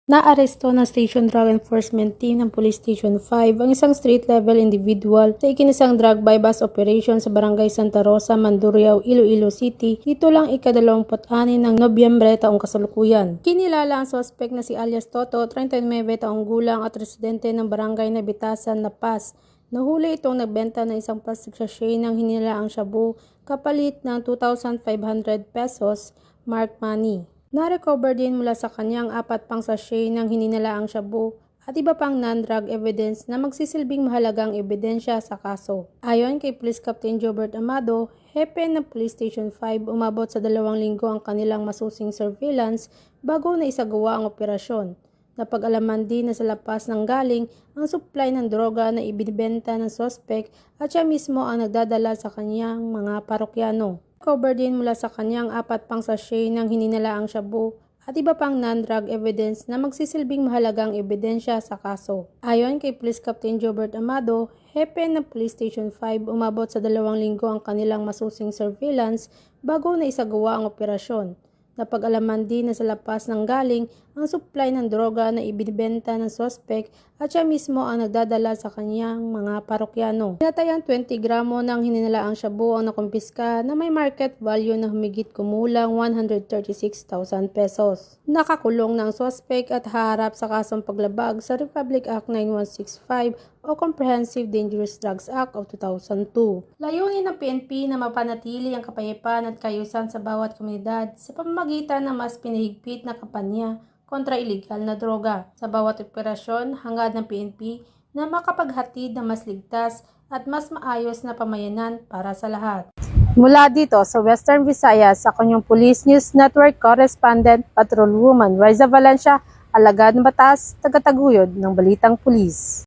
Naaresto ng Station Drug Enforcement Team ng Police Station 5 ang isang street-level individual sa ikinisang drug bypass operation sa Barangay Santa Rosa, Mandurriao, Iloilo City. Dito lang ika-26 ng Nobyembre taong kasalukuyan. Kinilala ang suspect na si alias Toto, 39 taong gulang at residente ng Barangay na Bitasan, La Paz. Nahuli itong nagbenta ng isang plastic sachet ng hinilaang shabu kapalit ng 2,500 pesos marked money. Na-recover din mula sa kanyang 4 pang sachet ng hininalaang shabu at iba pang non-drug evidence na magsisilbing mahalagang ebidensya sa kaso. Ayon kay Police Captain Jobert Amado, hepe ng Police Station 5, umabot sa 2 linggo ang kanilang masusing surveillance bago na isagawa ang operasyon. Napag-alaman din na sa lapas ng galing ang supply ng droga na ibinibenta ng suspect at siya mismo ang nagdadala sa kanyang mga parokyano. Cover din mula sa kanyang 4 pang sachet ng hininalaang shabu at iba pang non-drug evidence na magsisilbing mahalagang ebidensya sa kaso. Ayon kay Police Captain Jobert Amado, hepe ng Police Station 5, umabot sa 2 linggo ang kanilang masusing surveillance bago na isagawa ang operasyon. Napag-alaman din na sa lapas ng galing ang supply ng droga na ibinibenta ng suspect at siya mismo ang nagdadala sa kanyang mga parokyano. Tinatayang 20 gramo ng hininalaang shabu ang nakumpiska na may market value na humigit kumulang 136,000 pesos. Nakakulong ng suspect at haharap sa kasong paglabag sa Republic Act 9165 o Comprehensive Dangerous Drugs Act of 2002. Layunin ng PNP na mapanatili ang kapayapaan at kaayusan sa bawat komunidad sa pamamagitan ng mas pinahigpit na kampanya kontra ilegal na droga. Sa bawat operasyon, hangad ng PNP na makapaghatid ng mas ligtas at mas maayos na pamayanan para sa lahat. Mula dito sa Western Visayas, ako yung Police News Network Correspondent Patrolwoman Riza Valencia, alagad ng batas, tagataguyod ng Balitang Pulis.